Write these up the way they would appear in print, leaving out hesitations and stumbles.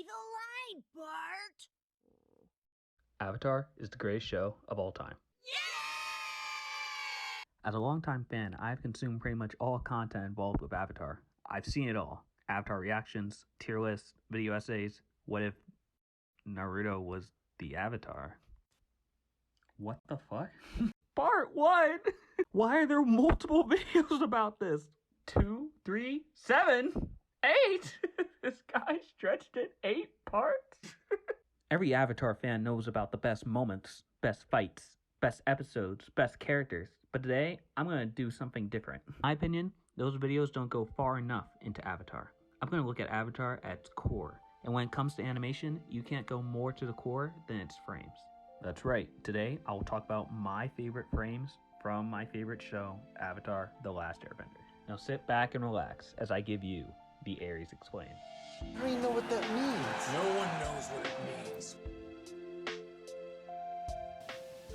me the line, Bart. Avatar is the greatest show of all time. As a longtime fan, I've consumed pretty much all content involved with Avatar. I've seen it all. Avatar reactions, tier lists, video essays. What if Naruto was the Avatar? What the fuck? Part 1! Why are there multiple videos about this? 2, 3, 7, 8? This guy stretched it 8 parts? Every Avatar fan knows about the best moments, best fights, best episodes, best characters. But today, I'm going to do something different. In my opinion, those videos don't go far enough into Avatar. I'm going to look at Avatar at its core. And when it comes to animation, you can't go more to the core than its frames. That's right. Today, I will talk about my favorite frames from my favorite show, Avatar: The Last Airbender. Now sit back and relax as I give you the Aries Explain. I don't even know what that means. No one knows what it means.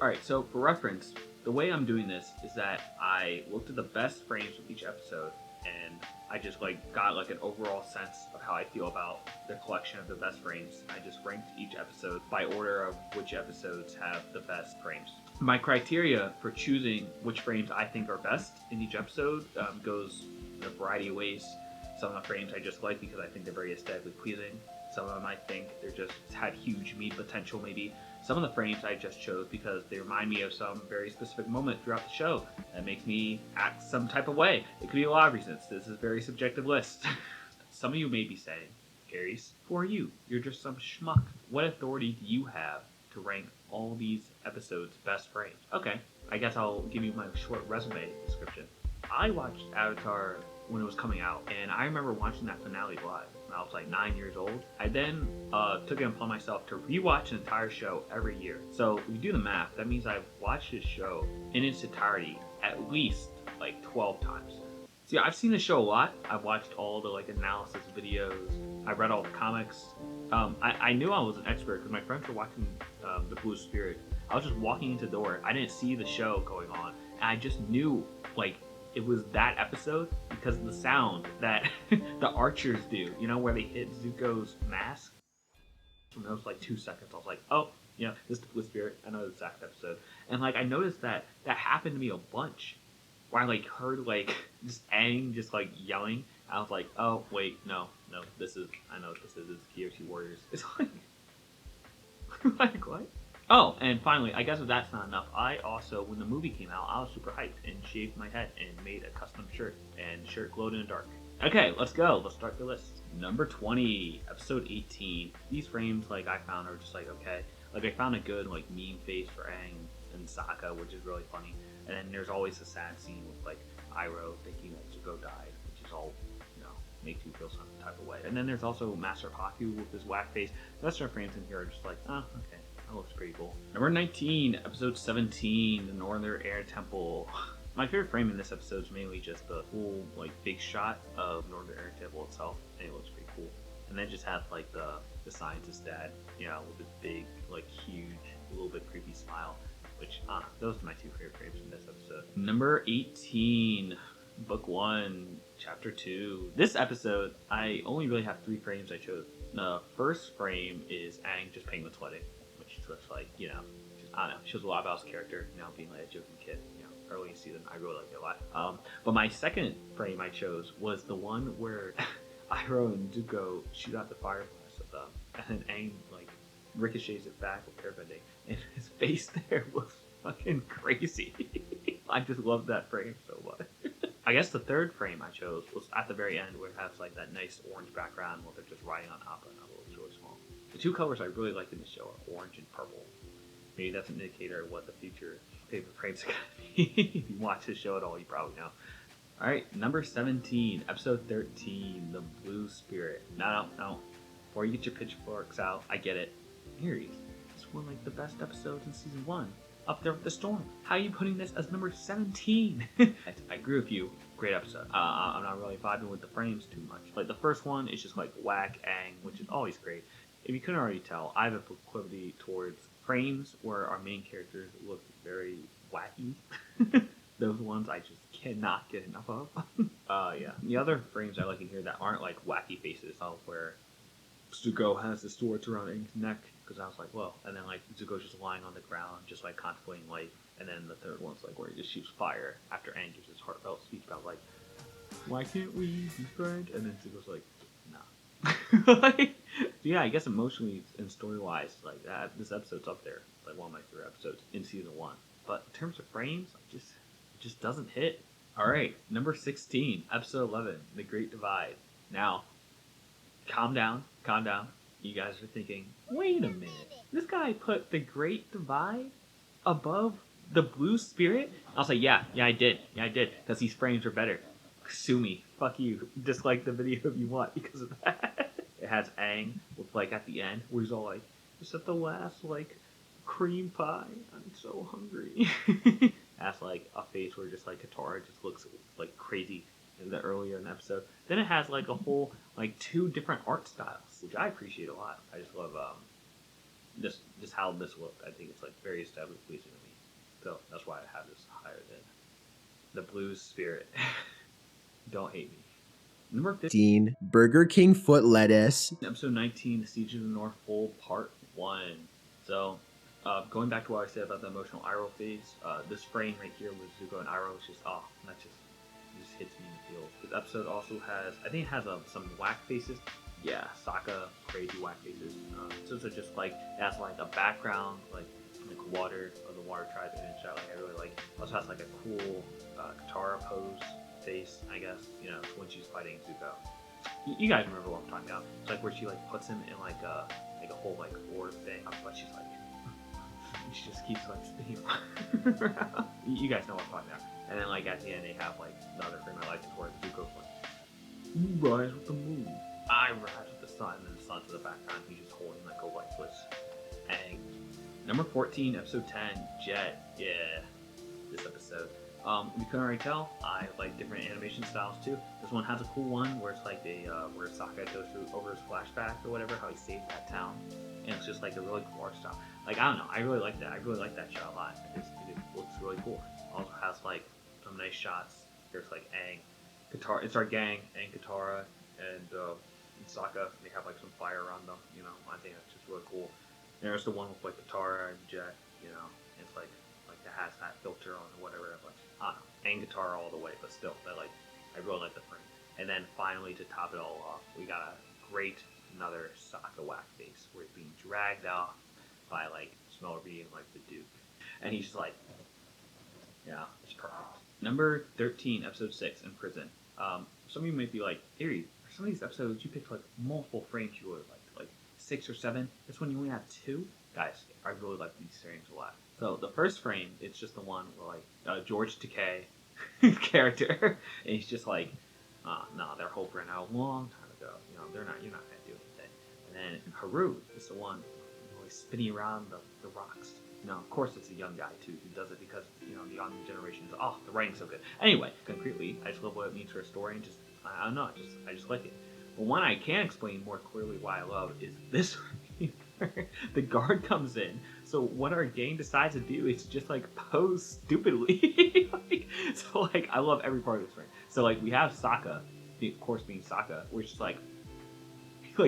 Alright, so for reference, the way I'm doing this is that I looked at the best frames of each episode and I just got an overall sense of how I feel about the collection of the best frames. I just ranked each episode by order of which episodes have the best frames. My criteria for choosing which frames I think are best in each episode goes in a variety of ways. Some of the frames I just like because I think they're very aesthetically pleasing. Some of them I think they're just had huge meme potential maybe. Some of the frames I just chose because they remind me of some very specific moment throughout the show that makes me act some type of way. It could be a lot of reasons. This is a very subjective list. Some of you may be saying, Aries, who are you? You're just some schmuck. What authority do you have to rank all these episodes best frames? Okay, I guess I'll give you my short resume description. I watched Avatar when it was coming out, and I remember watching that finale live when I was like 9 years old. I then took it upon myself to rewatch an entire show every year. So if you do the math, that means I've watched this show in its entirety at least like 12 times. See, I've seen the show a lot. I've watched all the analysis videos. I've read all the comics. I knew I was an expert because my friends were watching The Blue Spirit. I was just walking into the door. I didn't see the show going on, and I just knew it was that episode because of the sound that the archers do, where they hit Zuko's mask. And that was 2 seconds. I was like, oh, this is the Blue Spirit. I know the exact episode. And I noticed that happened to me a bunch, where I heard just Aang just yelling. I was like, oh wait, no, I know what this is. It's KYOSHI Warriors. It's what? Oh, and finally, I guess if that's not enough, I also, when the movie came out, I was super hyped and shaved my head and made a custom shirt, and the shirt glowed in the dark. Okay, let's go. Let's start the list. Number 20, episode 18. These frames, I found are just okay. I found a good, meme face for Aang and Sokka, which is really funny. And then there's always a sad scene with, Iroh thinking that Zuko died, which is all, makes you feel some type of way. And then there's also Master Haku with his whack face. The rest of the frames in here are just oh, okay. That looks pretty cool. Number 19, episode 17, the Northern Air Temple. My favorite frame in this episode is mainly just the full, big shot of Northern Air Temple itself, and it looks pretty cool. And then just have, the scientist dad, with his big, huge, a little bit creepy smile, which, those are my two favorite frames in this episode. Number 18, Book 1, Chapter 2. This episode, I only really have 3 frames I chose. The first frame is Aang just playing with wedding. Looks I don't know, shows a lot about his character, being a joking kid, early in the season. I really liked it a lot. But my second frame I chose was the one where Iroh and Zuko shoot out the fire blast of them, and then Aang, ricochets it back with airbending, and his face there was fucking crazy. I just loved that frame so much. I guess the third frame I chose was at the very end where it has, that nice orange background where they're just riding on Appa, and Appa was really small. The two colors I really like in the show are orange and purple. Maybe that's an indicator of what the future favorite frames are going to be. If you watch this show at all, you probably know. Alright, number 17, episode 13, The Blue Spirit. No. Before you get your pitchforks out, I get it. Aries, this is one of the best episodes in season 1. Up there with the storm. How are you putting this as number 17? I agree with you. Great episode. I'm not really vibing with the frames too much. The first one is just whack Aang, which is always great. If you couldn't already tell, I have a proclivity towards frames where our main characters look very wacky. Those ones I just cannot get enough of. Yeah. The other frames I like in here that aren't wacky faces, where Zuko has the swords around Aang's neck, because I was like, whoa. And then like Zuko's just lying on the ground, just like contemplating life. And then the third one's like where he just shoots fire after Aang gives his heartfelt speech about like, why can't we be friends? And then Zuko's like, nah. Like, yeah, I guess emotionally and story wise, like this episode's up there, like one of my favorite episodes in season 1. But in terms of frames, it just doesn't hit. All right, number 16, episode 11, The Great Divide. Now, calm down. You guys are thinking, wait a minute, this guy put The Great Divide above the Blue Spirit? I was like, yeah, I did, because these frames are better. Sue me, fuck you, dislike the video if you want because of that. It has Aang with like at the end where he's all like, just at the last like cream pie, I'm so hungry. Has like a face where just like Katara just looks like crazy in the earlier in the episode. Then it has like a whole like 2 different art styles, which I appreciate a lot. I just love just how this looked. I think it's like very aesthetically pleasing to me. So that's why I have this higher than the Blue Spirit. Don't hate me. Number 15, Burger King foot lettuce. episode 19, The Siege of the North Pole, part 1. So, going back to what I said about the emotional Iroh phase, this frame right here with Zuko and Iroh is just, that just hits me in the feels. This episode also has, I think it has some whack faces. Yeah, Sokka, crazy whack faces. So it's just like, it has like a background, like water, or the water tribe in shot, like I really like. Also has like a cool Katara pose face, I guess, you know, when she's fighting Zuko. You guys remember what I'm talking about. It's like where she like puts him in like a whole like orb thing, but she's like, she just keeps like spinning around. You guys know what I'm talking about. And then like at the end they have like another frame I like is where Zuko's like, you rise with the moon, I rise with the sun, and then the sun's in the background, he's just holding like a lifeless Aang. Number 14, episode 10, Jet. Yeah, this episode. You couldn't already tell, I like different animation styles too. This one has a cool one where it's like where Sokka goes through over his flashback or whatever, how he saved that town, and it's just like a really cool art style. Like, I don't know, I really like that. I really like that shot a lot. It looks really cool. Also has like some nice shots. There's like Aang, Katara. It's our gang, Aang, Katara, and Sokka. They have like some fire around them. You know, I think that's just really cool. And there's the one with like Katara and Jet. You know, it's like it has that filter on or whatever. But I don't know, and Katara all the way. But still, I really like the frame. And then finally, to top it all off, we got a great another Sokka whack face where he's being dragged off by like Smellery and like the Duke, and he's just like, yeah, it's perfect. Number 13, episode 6, In Prison. Some of you might be like, Ari, for some of these episodes you picked like multiple frames you would like 6 or 7. This one you only have 2. Guys, I really like these frames a lot. So the first frame, it's just the one where like George Takei character, and he's just like, no, their hope ran out a long time ago. You know, you're not gonna do anything. And then Haru is the one really spinning around the rocks. You know, of course it's a young guy too who does it because, you know, the young generation is, the writing's so good. Anyway, concretely, I just love what it means for a story, and just, I don't know, I just like it. But one I can explain more clearly why I love is this where the guard comes in. So what our gang decides to do is just like pose stupidly. I love every part of this frame. So like we have Sokka, of course being Sokka, where it's just like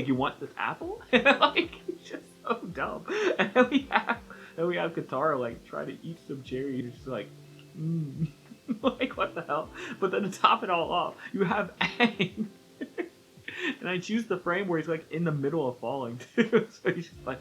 you want this apple? Like, it's just so dumb. And then we have Katara like try to eat some cherry, and it's just like, like what the hell? But then to top it all off, you have Aang. And I choose the frame where he's like in the middle of falling too. So he's just like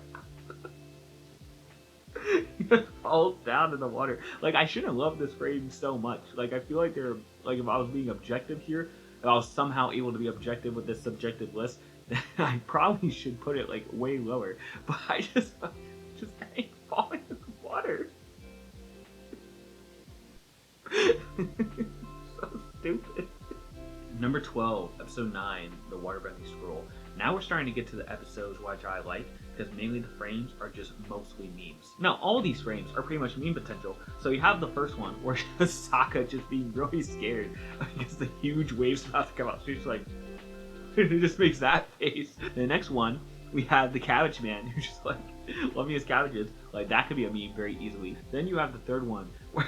he just falls down in the water. Like, I shouldn't love this frame so much. Like, I feel like they're like, if I was being objective here, if I was somehow able to be objective with this subjective list, then I probably should put it like way lower. But I just ain't falling in the water. So stupid. Number 12, episode 9, The Waterbending Scroll. Now we're starting to get to the episodes which I like, because mainly the frames are just mostly memes. Now, all these frames are pretty much meme potential. So you have the first one, where Sokka just being really scared because the huge waves about to come out. So she's like, it just makes that face. The next one, we have the Cabbage Man, who's just like, loving his cabbages. Like, that could be a meme very easily. Then you have the third one, where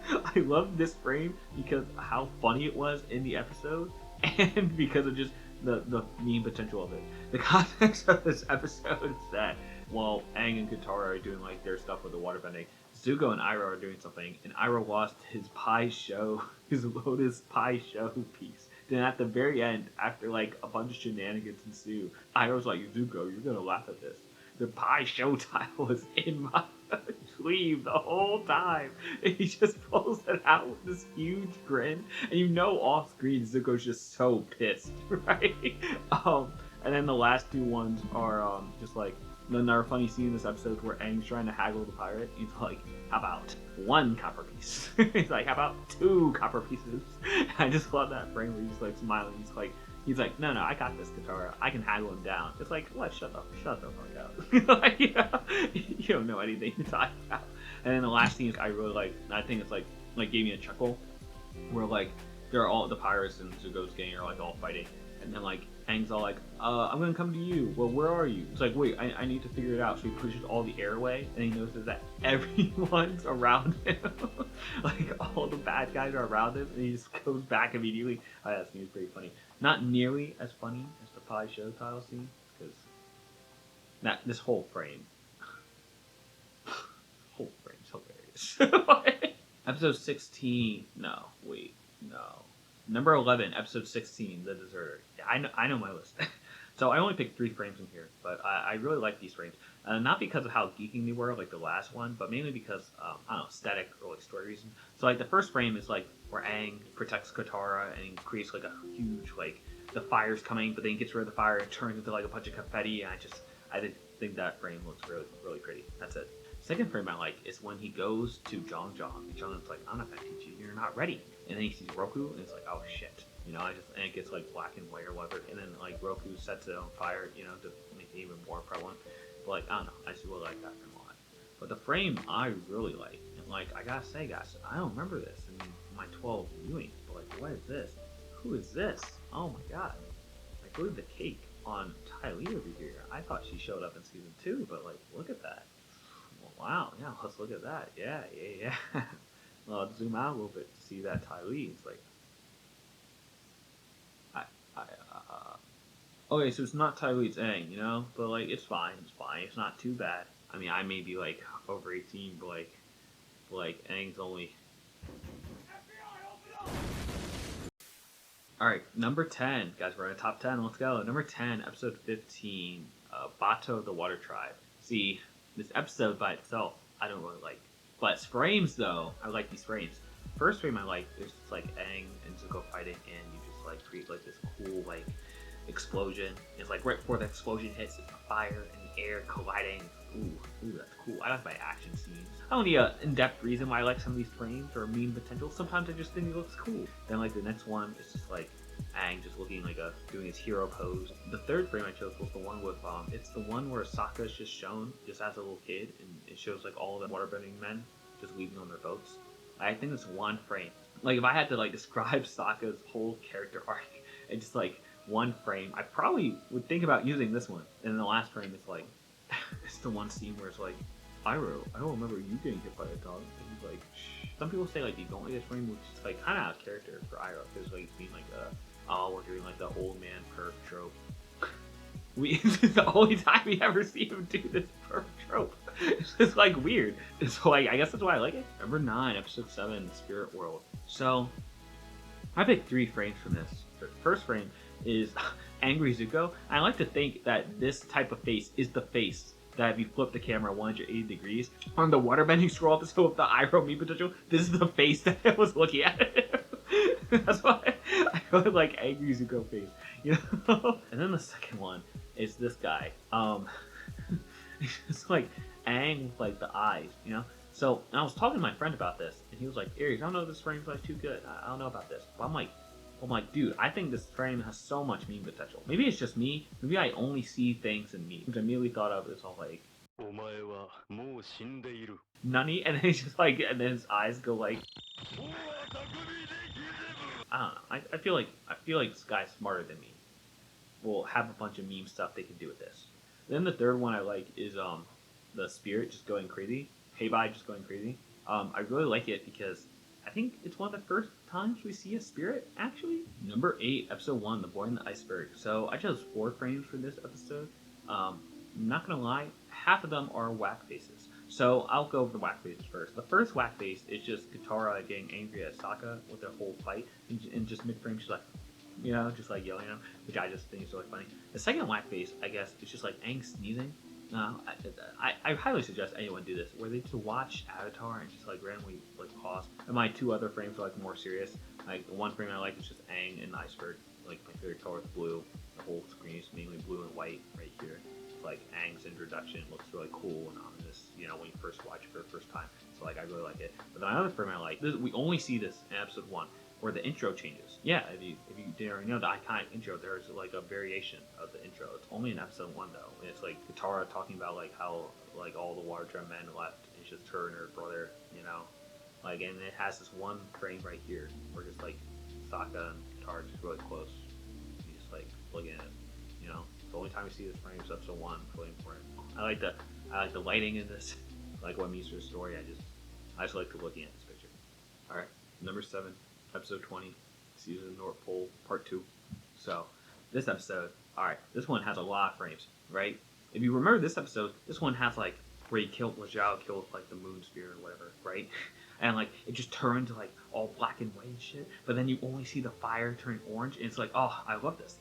I love this frame because how funny it was in the episode, and because of just the meme potential of it. The context of this episode is that while Aang and Katara are doing like their stuff with the waterbending, Zuko and Iroh are doing something, and Iroh lost his pie show, his Lotus pie show piece. Then at the very end, after like a bunch of shenanigans ensue, Iroh's like, Zuko, you're gonna laugh at this. The pie show tile was in my sleeve the whole time. And he just pulls it out with this huge grin, and you know off screen Zuko's just so pissed, right? And then the last two ones are just like another funny scene in this episode where Aang's trying to haggle the pirate. He's like, how about 1 copper piece? He's like, how about 2 copper pieces? I just love that frame where he's like smiling. He's like, no, I got this, Katara. I can haggle him down. It's like, what? Shut the fuck out. Like, you don't know anything you're talking about. And then the last scene I really like, I think it's like gave me a chuckle, where like they're all the pirates and Zuko's gang are like all fighting, and then like Aang's all like, I'm gonna come to you. Well, where are you? It's like, wait, I need to figure it out. So he pushes all the air away, and he notices that everyone's around him. Like all the bad guys are around him, and he just goes back immediately. That scene is pretty funny. Not nearly as funny as the pie show tile scene, because this whole frame, is hilarious. Episode 16. No, wait, no. Number 11, episode 16, The Deserter. Yeah, I know my list. So I only picked 3 frames in here, but I really like these frames. Not because of how geeking they were, like the last one, but mainly because, I don't know, aesthetic or like story reason. So like the first frame is like where Aang protects Katara and he creates like a huge, like, the fire's coming, but then he gets rid of the fire and turns into like a bunch of confetti, and I did think that frame looks really, really pretty. That's it. Second frame I like is when he goes to Zhang, and Zhang's like, I'm not gonna teach you, you're not ready. And then he sees Roku, and it's like, oh shit. And it gets like black and white or whatever, and then like Roku sets it on fire, to make it even more prevalent. But like, I don't know, I just really like that frame a lot. But the frame I really like, and like, I gotta say guys, I don't remember this in my 12 viewings, but like, what is this? Who is this? Oh my god. I believe the cake on Ty Lee over here. I thought she showed up in season 2, but like, look at that. Well, wow, yeah, let's look at that. Yeah. Well, I'll zoom out a little bit to see that Ty Lee. It's like, okay, so it's not Ty Lee, it's Aang, but like, it's fine, it's not too bad. I mean, I may be like over 18, but like Aang's only. Alright, number 10, guys, we're in the top 10, let's go. Number 10, episode 15, Bato, the Water Tribe. See, this episode by itself, I don't really like. But it's frames, though, I like these frames. First frame I like, there's just like Aang and Zuko fighting, and you just like create like this cool like explosion. It's like right before the explosion hits, it's the fire and the air colliding. Ooh, that's cool. I like my action scenes. I don't need an in-depth reason why I like some of these frames or meme potential. Sometimes I just think it looks cool. Then like the next one is just like Aang just looking like doing his hero pose. The third frame I chose was the one with it's the one where Sokka's just shown just as a little kid, and it shows like all the waterbending men just leaving on their boats. I think it's one frame. Like if I had to like describe Sokka's whole character arc in just like one frame, I probably would think about using this one. And then the last frame is like it's the one scene where it's like, Iroh, I don't remember you getting hit by a dog. And he's like, shh. Some people say like you don't like this frame, which is like kind of out of character for Iroh, because like it's being like we're doing like the old man perk trope. This is the only time we ever see him do this perk trope. It's just like weird. So like I guess that's why I like it. Number 9, episode 7, Spirit World. So I picked 3 frames from this. The first frame is Angry Zuko. I like to think that this type of face is the face that if you flip the camera 180 degrees on the waterbending scroll episode of the Iroh meme potential, this is the face that I was looking at. That's why I really like Angry Zuko face, And then the second one is this guy. It's like Aang with like the eyes, So I was talking to my friend about this, and he was like, Aries, I don't know if this frame's like too good. I don't know about this. But I'm like, dude, I think this frame has so much meme potential. Maybe it's just me. Maybe I only see things in memes. I immediately thought of this all like, Nani? And then he's just like, and then his eyes go like, I don't know. I feel like this guy's smarter than me. Will have a bunch of meme stuff they can do with this. Then the third one I like is the spirit just going crazy. Heibai just going crazy. I really like it because I think it's one of the first times we see a spirit, actually. Number 8, episode 1, The Boy in the Iceberg. So I chose 4 frames for this episode. I'm not gonna lie, half of them are whack faces. So I'll go over the whack faces first. The first whack face is just Katara getting angry at Sokka with their whole fight, and just mid-frame she's like, just like yelling at him, which I just think is really funny. The second whack face, I guess, is just like Aang sneezing. I highly suggest anyone do this, where they just watch Avatar and just like randomly like pause. And my 2 other frames are like more serious. Like the one frame I like is just Aang and the iceberg. Like my favorite color is blue. The whole screen is mainly blue and white right here. Like Aang's introduction looks really cool and ominous, when you first watch it for the first time. So like I really like it. But then another frame I like, we only see this in episode 1, where the intro changes. Yeah, if you didn't already know the iconic intro, there's like a variation of the intro. It's only in episode 1 though. And it's like Katara talking about like how like all the WATERBENDING men left. It's just her and her brother, Like, and it has this one frame right here where just like Sokka and Katara just really close. You just like looking at it, The only time we see this frame is episode 1. It's really important. I like the lighting in this. Like what means to the story. I just like looking at this picture. All right, number 7. Episode 20, Season of the North Pole, Part 2. So, this episode, alright, this one has a lot of frames, right? If you remember this episode, this one has like, where he killed, Lajao killed like the moon spear or whatever, right? And like, it just turned like all black and white and shit, but then you only see the fire turn orange, and it's like, oh, I love this.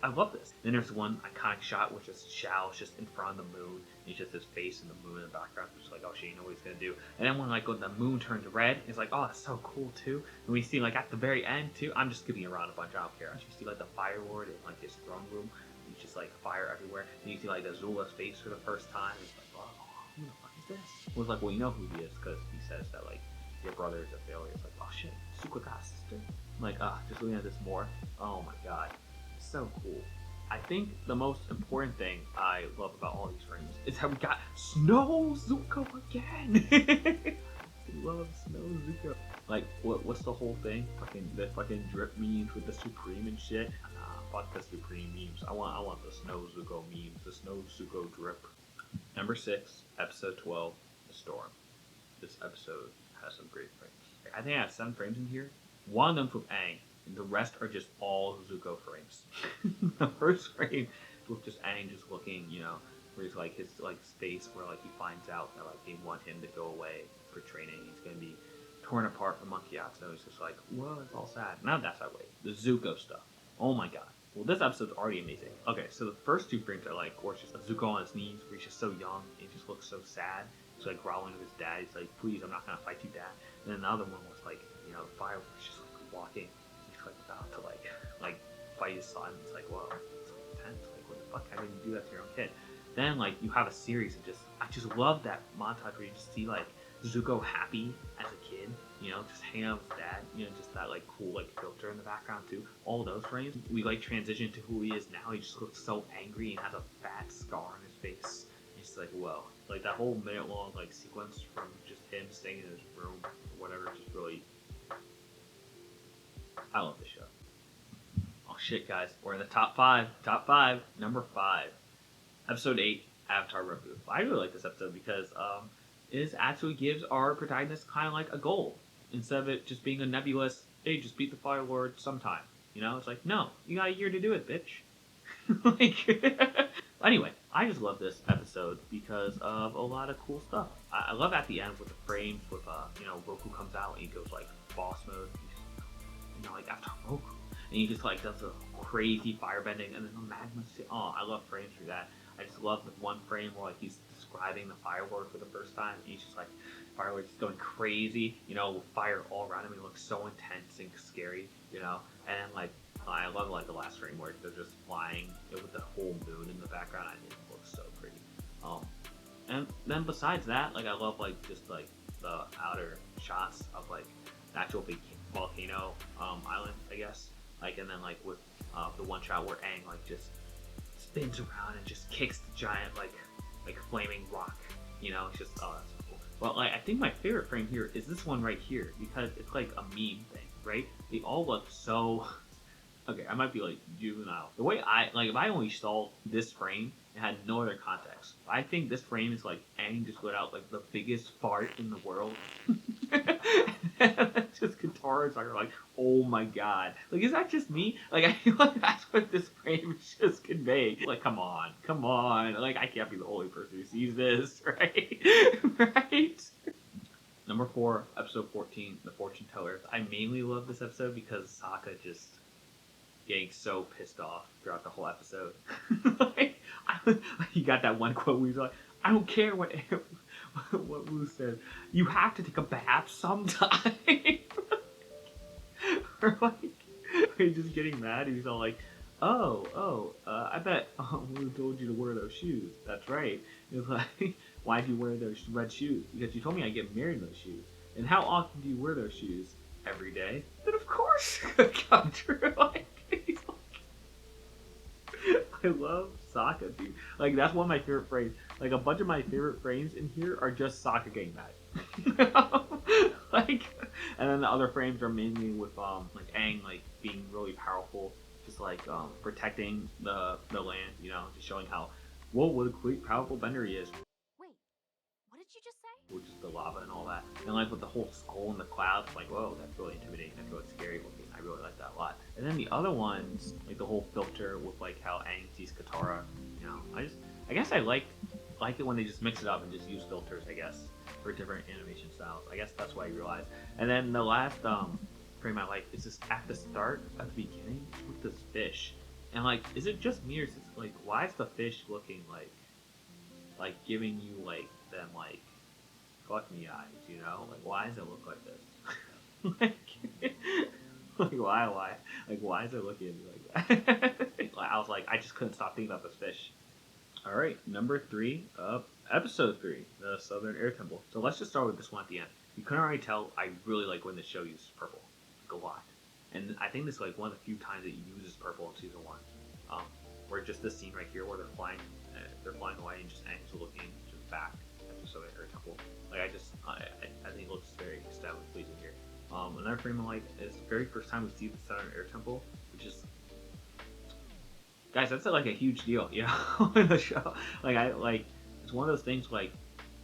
Then there's one iconic shot, which is Shao's just in front of the moon, and it's just his face and the moon in the background, just like, oh shit, you know what he's gonna do. And then when the moon turns red, it's like, oh, that's so cool too. And we see like at the very end too, I'm just skipping around a bunch, I don't care. You see like the Fire Lord in like his throne room, and it's just like fire everywhere, and you see like Azula's face for the first time, it's like, oh, who the fuck is this? It was like, well, you know who he is, because he says that like, your brother is a failure. It's like, oh shit, Sukada's sister. I'm like, just looking at this more. Oh my god, it's so cool. I think the most important thing I love about all these frames is how we got Snow Zuko again. I love Snow Zuko. Like, what's the whole thing? The fucking drip memes with the Supreme and shit. Fuck the Supreme memes. I want the Snow Zuko memes. The Snow Zuko drip. Number 6, episode 12, The Storm. This episode has some great frames. I think I have 7 frames in here. One of them's with Aang, and the rest are just all Zuko frames. The first frame with just Aang just looking, where he's like his space where like he finds out that like they want him to go away for training. He's gonna be torn apart from Monkey Atsu. He's just like, whoa, it's all sad. Now that's that way. The Zuko stuff. Oh my god. Well, this episode's already amazing. Okay, so the first 2 frames are like, or it's just Zuko on his knees, where he's just so young, and he just looks so sad. He's like growling to his dad. He's like, please, I'm not gonna fight you, dad. And then the other one was like, the Fire was just like walking. He's like about to like fight his son. It's like, whoa, it's so intense. Like, what the fuck? How did you do that to your own kid? Then like you have a series of I just love that montage where you just see like Zuko happy as a kid, just hanging out with his dad, just that like cool like filter in the background too. All those frames, we like transition to who he is now. He just looks so angry and has a fat scar on his face. It's like, whoa. Like that whole minute-long like sequence from just him staying in his room or whatever, just really. I love the show. Oh shit, guys, we're in the top 5. Top 5, number 5, episode 8, Avatar Roku. I really like this episode because it actually gives our protagonist kind of like a goal instead of it just being a nebulous, hey, just beat the Fire Lord sometime. It's like, no, you got a year to do it, bitch. Like. Anyway, I just love this episode because of a lot of cool stuff. I love at the end with the frames with, Roku comes out and he goes like boss mode. He's, like after Roku. And he just like does a crazy firebending and then the magma. Oh, I love frames for that. I just love the one frame where like he's describing the Fire Lord for the first time. And he's just like, Fire Lord's just going crazy, with fire all around him. He looks so intense and scary, And then like, I love like the last frame where they're just flying with the whole moon in the background. I think it looks so pretty. And then besides that, like I love like just like the outer shots of like the actual big volcano island, I guess. Like and then like with the one shot where Aang like just spins around and just kicks the giant like flaming rock. It's just that's so cool. Well, like I think my favorite frame here is this one right here because it's like a meme thing, right? They all look so Okay, I might be like juvenile. The way I like, if I only saw this frame and had no other context, I think this frame is like Aang just let out like the biggest fart in the world. Just guitars are like, oh my god. Like, is that just me? Like, I feel like that's what this frame is just conveying. Like, come on, come on. Like, I can't be the only person who sees this, right? Right? Number 4, episode 14, The Fortune Tellers. I mainly love this episode because Sokka just getting so pissed off throughout the whole episode. Like, he got that one quote where he's like, I don't care what Wu said. You have to take a bath sometime. Or like, he's just getting mad. He's all like, I bet Wu told you to wear those shoes. That's right. He's like, why'd you wear those red shoes? Because you told me I'd get married in those shoes. And how often do you wear those shoes? Every day. Then of course it could come true. Like, he's like, I love Sokka, dude. Like, that's one of my favorite frames. Like, a bunch of my favorite frames in here are just Sokka getting mad. Like, and then the other frames are mainly with like Aang like being really powerful, just like protecting the land, you know, just showing how what a great powerful bender he is. Wait, what did you just say? Which is the lava and all that, and like with the whole skull in the clouds, like whoa, that's really intimidating. That's really scary looking. I really like that a lot. And then the other ones, like the whole filter with like how Aang sees Katara, you know, I guess I like it when they just mix it up and just use filters, I guess, for different animation styles. I guess that's what I realized. And then the last frame I like is just at the start, at the beginning, with this fish. And like, is it just me or is it like, why is the fish looking like giving you like them like fuck me eyes, you know? Like, why does it look like this? like why is it looking like that? I was like, I just couldn't stop thinking about this fish. All right, number 3 of episode 3, the Southern Air Temple. So let's just start with this one at the end. You couldn't already tell I really like when the show uses purple, like a lot. And I think this is like one of the few times that it uses purple in season 1. Where just this scene right here where they're flying away and just Aang's looking just back at the Southern Air Temple. Like I think it looks very aesthetically pleasing here. Another frame I like is the very first time we see the Southern Air Temple, which is, guys, that's like a huge deal, you know, in the show. Like it's one of those things like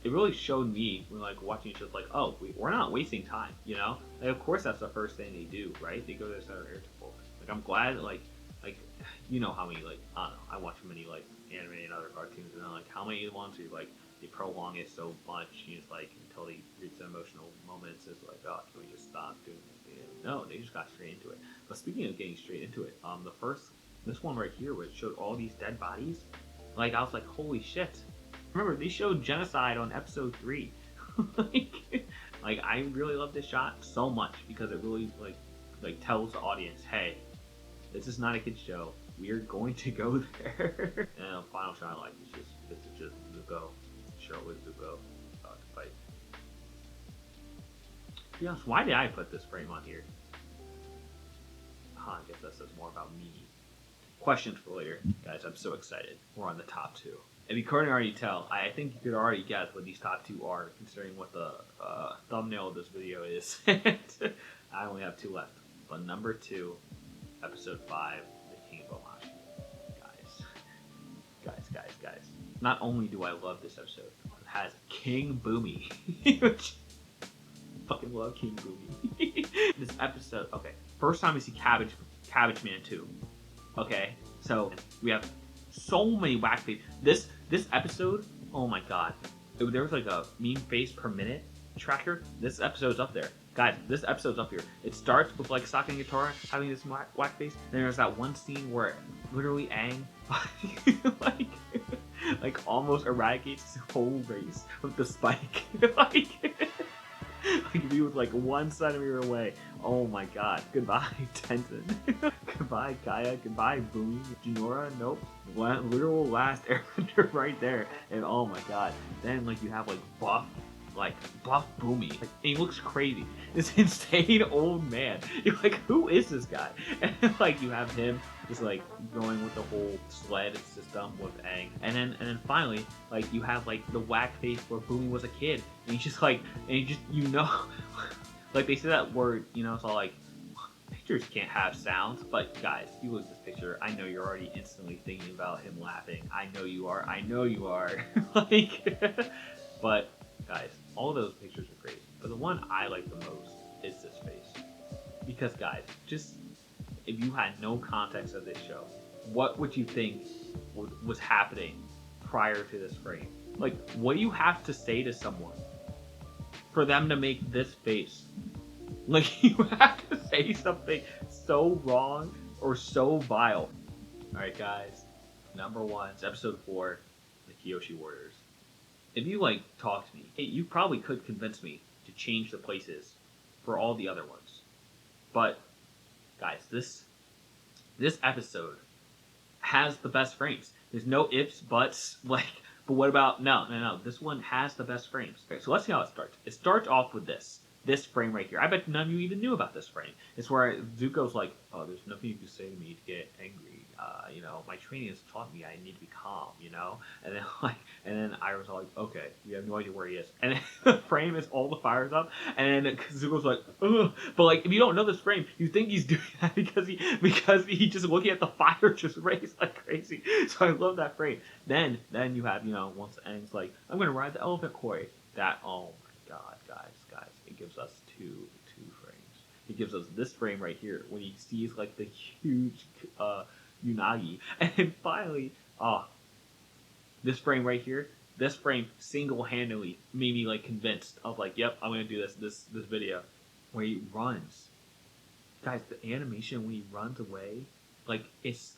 it really showed me when like watching it, just like, oh, we're not wasting time, you know. Like, of course that's the first thing they do, right? They go to the Southern Air Temple. Like I'm glad that like you know how many like I don't know, I watch many like anime and other cartoons, and then like how many ones where like they prolong it so much, you know, like until they reach the emotional moments. It's like, oh, can we just stop doing it? No, they just got straight into it. But speaking of getting straight into it, this one right here, where it showed all these dead bodies, like I was like, holy shit! Remember, they showed genocide on episode 3. like I really love this shot so much because it really like tells the audience, hey, this is not a kid's show. We are going to go there. And the final shot I like is just Zuko, Cheryl with Zuko about to fight. Yes, why did I put this frame on here? I guess that says more about me. Questions for later. Guys, I'm so excited. We're on the top 2. If you couldn't already tell, I think you could already guess what these top 2 are, considering what the thumbnail of this video is. I only have 2 left. But number 2, episode 5, The King of OMASHU. Guys. Not only do I love this episode, it has King Boomy. Which, fucking love King Boomy. This episode, okay, first time we see Cabbage Man 2. Okay, so we have so many whack faces. This episode, oh my god, there was like a meme face per minute tracker. This episode's up there, guys. This episode's up here. It starts with like Sokka and Katara having this whack face. Then there's that one scene where literally Aang like almost eradicates his whole race with the spike. like if he was like 1 centimeter away. Oh my god. Goodbye, Tenzin. Goodbye, Kaya. Goodbye, Boomy. Jinora, nope. Literal last Airbender right there. And oh my god. Then like you have like buff Boomy. Like, and he looks crazy. This insane old man. You're like, who is this guy? And like you have him just like going with the whole sled system with Aang. And then finally, like you have like the whack face where Boomy was a kid. And he's just like, and you know, like they say that word, you know, it's all like, pictures can't have sounds, but guys, you look at this picture, I know you're already instantly thinking about him laughing. I know you are. Like, but guys, all those pictures are great. But the one I like the most is this face. Because guys, just if you had no context of this show, what would you think was happening prior to this frame? Like, what do you have to say to someone for them to make this face? Like, you have to say something so wrong or so vile. Alright guys, number 1 is episode 4, the KYOSHI Warriors. If you like talk to me, hey, you probably could convince me to change the places for all the other ones. But guys, this episode has the best frames. There's no ifs, buts, like, but what about, no, this one has the best frames. Okay, so let's see how it starts. It starts off with this frame right here. I bet none of you even knew about this frame. It's where Zuko's like, oh, there's nothing you can say to me to get angry. You know, my training has taught me I need to be calm, you know? And then Iroh's all like, okay, we have no idea where he is. And then the frame is all the fires up, and then Zuko's like, ugh. But like, if you don't know this frame, you think he's doing that because he just looking at the fire just race like crazy. So I love that frame. Then you have, you know, once Aang's like, I'm gonna ride the elephant koi. That, oh my god, guys, it gives us two frames. It gives us this frame right here when he sees like the huge Unagi, and then finally, this frame right here. This frame single-handedly made me like convinced of like, yep, I'm gonna do this video where he runs. Guys, the animation when he runs away, like it's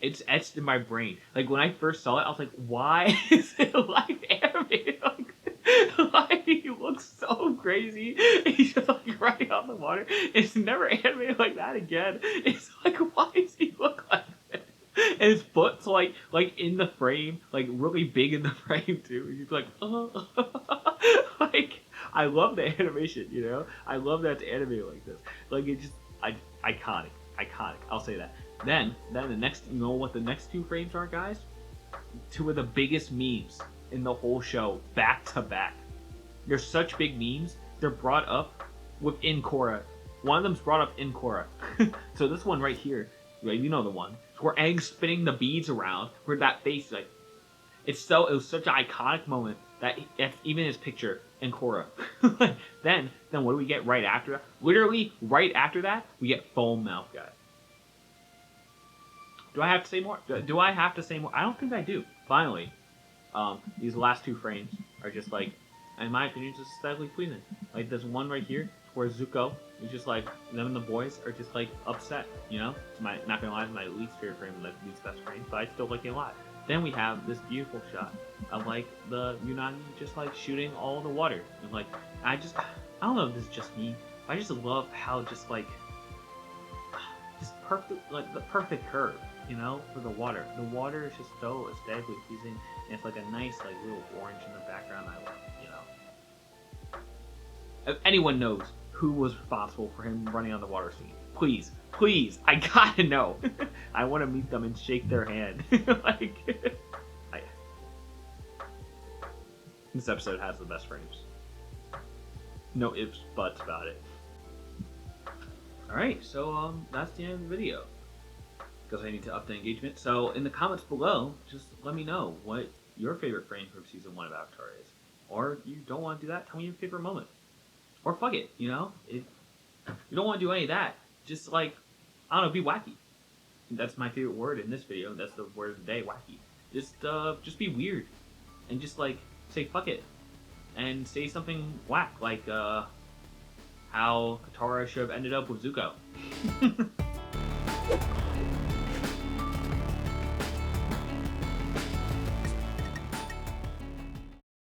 etched in my brain. Like when I first saw it, I was like, why is it like animated? Like he looks so crazy. He's just like running on the water. It's never animated like that again. It's like, why does he look like this? And his foot's like in the frame, like really big in the frame too. He's like, like, I love the animation, you know? I love that it's animated like this. Like it just, iconic. I'll say that. Then the next, you know what the next 2 frames are, guys? 2 of the biggest memes in the whole show, back to back. They're such big memes. They're brought up within Korra. One of them's brought up in Korra. So this one right here, right? You know the one. It's where Aang's spinning the beads around. Where that face, like, it was such an iconic moment that it's even his picture in Korra. Then what do we get right after that? Literally right after that, we get foam mouth guy. Do I have to say more? Do I have to say more? I don't think I do. Finally. These last 2 frames are just like, in my opinion, just aesthetically pleasing. Like this one right here, where Zuko is just like, them and the boys are just like upset, you know? Not gonna lie, it's my least favorite frame, like least best frame, but I still like it a lot. Then we have this beautiful shot of like the Unagi just like shooting all the water. And like, I don't know if this is just me, but I just love how just like, just perfect, like the perfect curve, you know, for the water. The water is just so aesthetically pleasing. And it's like a nice, like, little orange in the background. I love it, you know. If anyone knows who was responsible for him running on the water scene, please, I gotta know. I want to meet them and shake their hand. Like, this episode has the best frames. No ifs, buts about it. Alright, so, that's the end of the video. Because I need to up the engagement. So in the comments below, just let me know what your favorite frame from season 1 of Avatar is. Or if you don't want to do that, tell me your favorite moment. Or fuck it, you know? If you don't want to do any of that, just like, I don't know, be wacky. That's my favorite word in this video. That's the word of the day, wacky. Just be weird. And just like, say fuck it. And say something whack, like how Katara should have ended up with Zuko.